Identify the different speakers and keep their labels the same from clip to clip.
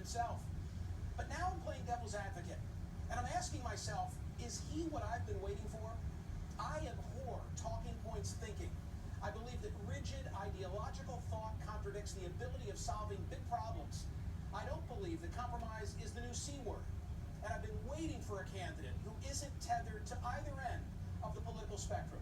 Speaker 1: himself. But now I'm playing devil's advocate, and I'm asking myself, is he what I've been waiting for? I abhor talking points thinking. I believe that rigid ideological thought contradicts the ability of solving big problems. I don't believe that compromise is the new C word. And I've been waiting for a candidate who isn't tethered to either end of the political spectrum.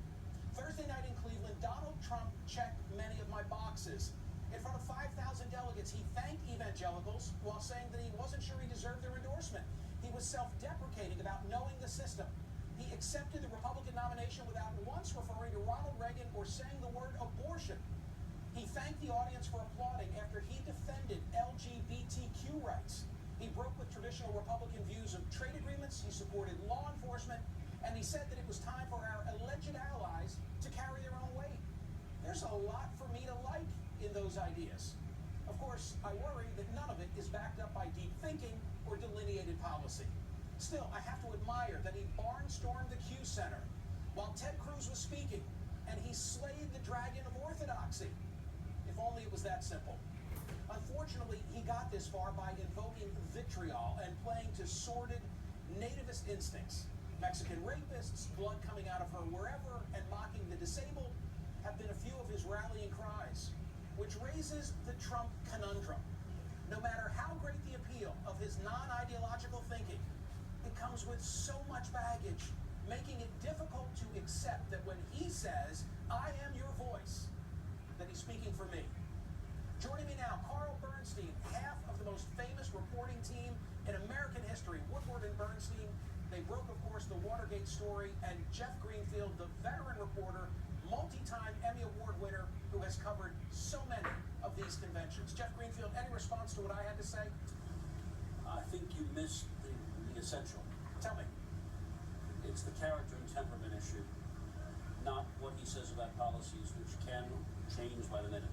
Speaker 1: Thursday night in Cleveland, Donald Trump checked many of my boxes. In front of 5,000 delegates, he thanked evangelicals while saying that he wasn't sure he deserved their endorsement. He was self-deprecating about knowing the system. He accepted the Republican nomination without once referring to Ronald Reagan or saying the word abortion. He thanked the audience for applauding after he defended LGBTQ rights. He broke with traditional Republican views of trade agreements, he supported law enforcement, and he said that it was time for our alleged allies to carry their own weight. There's a lot for me to like in those ideas. Of course, I worry that none of it is backed up by deep thinking or delineated policy. Still, I have to admire that he barnstormed the Q Center while Ted Cruz was speaking, and he slayed the dragon of orthodoxy. If only it was that simple. Unfortunately, he got this far by invoking vitriol and playing to sordid nativist instincts. Mexican rapists, blood coming out of her wherever, and mocking the disabled have been a few of his rallying cries, which raises the Trump conundrum. No matter how great the appeal of his non-ideological thinking, it comes with so much baggage, making it difficult to accept that when he says, "I am your voice," that he's speaking for me. Joining me now, Carl Bernstein, half of the most famous reporting team in American history, Woodward and Bernstein. They broke, of course, the Watergate story, and Jeff Greenfield, the veteran reporter, multi-time Emmy Award winner, who has covered so many of these conventions. Jeff Greenfield, any response to what I had to say?
Speaker 2: I think you missed the essential.
Speaker 1: Tell me.
Speaker 2: It's the character and temperament issue, not what he says about policies, which can change by the minute.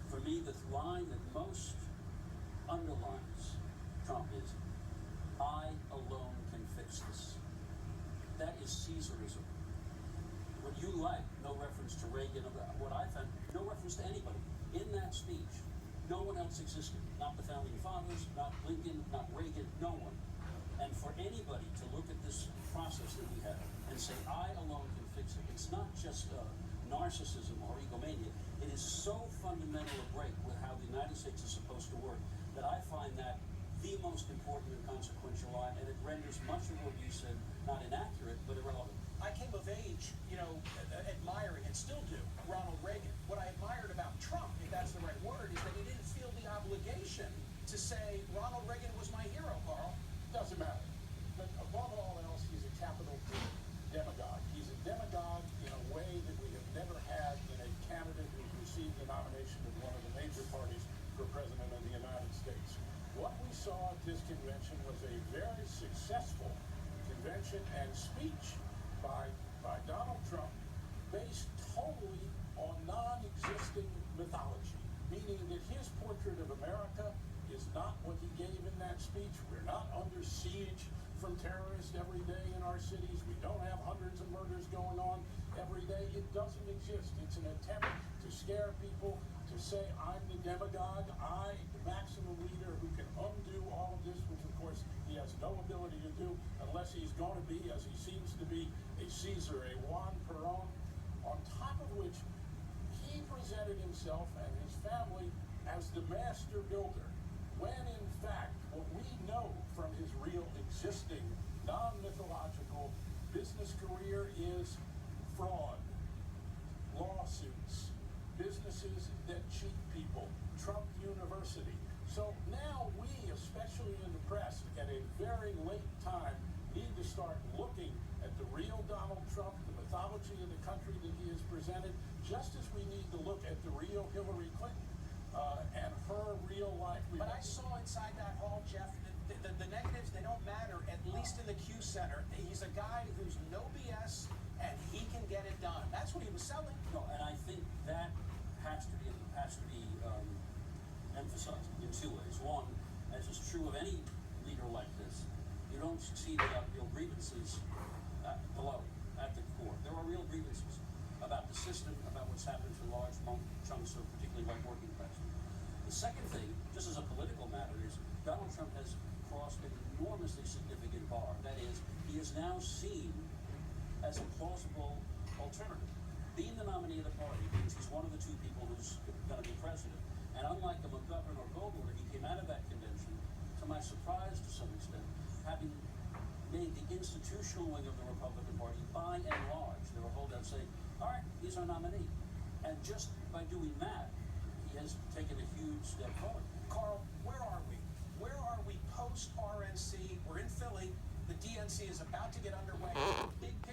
Speaker 2: For me, the line that most underlines Trump is, "I alone can fix this." That is Caesarism. What you like, no reference to Reagan, what I found, no reference to anybody. In that speech, no one else existed. Not the founding fathers, not Lincoln, not Reagan, no one. And for anybody to look at this process that we have and say, "I alone can fix it," it's not just narcissism or egomania. It is so fundamental a break with how the United States is supposed to work that I find that the most important and consequential line, and it renders much of what you said not inaccurate, but irrelevant.
Speaker 1: I came of age, admiring, and still do, Ronald Reagan. What I admired about Trump, if that's the right word, is that he didn't feel the obligation to say, "Ronald Reagan was my hero," Carl.
Speaker 3: Doesn't matter. But above all else, he's a capital D demagogue. He's a demagogue in a way that we have never had in a candidate who's received the nomination of one of the major parties for president of the United States. What we saw at this convention was a very successful convention and speech by Donald Trump based totally on non-existing mythology, meaning that his portrait of America is not what he gave in that speech. We're not under siege from terrorists every day in our cities. We don't have hundreds of murders going on every day. It doesn't exist. It's an attempt to scare people, to say, "I'm the demagogue, I, the maximum leader who can undo all of this," which of course he has no ability to do unless he's going to be, as he seems to be, a Caesar, a Juan Perón, on top of which he presented himself and his family as the master builder, when in fact what we know from his real existing non-mythological business career is fraud, lawsuits, businesses that cheat people, Trump University. So now we, especially in the press, at a very late time, need to start looking at the real Donald Trump, the mythology of the country that he has presented, just as we need to look at the real Hillary Clinton and her real life.
Speaker 1: But I saw inside that hall, Jeff, the negatives, they don't matter, at least in the Q Center. He's a guy who's no BS, and he can get it done. That's what he was selling.
Speaker 2: No, and I think that has to be emphasized in two ways. One, as is true of any leader like this, you don't succeed without real grievances below, at the core. There are real grievances about the system, about what's happened to large chunks of particularly white working class. The second thing, just as a political matter, is Donald Trump has enormously significant bar. That is, he is now seen as a plausible alternative. Being the nominee of the party means he's one of the two people who's going to be president. And unlike a McGovern or Goldwater, he came out of that convention, to my surprise to some extent, having made the institutional wing of the Republican Party, by and large, they were holdouts saying, all right, he's our nominee. And just by doing that, he has taken a huge step forward.
Speaker 1: Carl, where are we? Where are we post-RNC? We're in Philly. The DNC is about to get underway.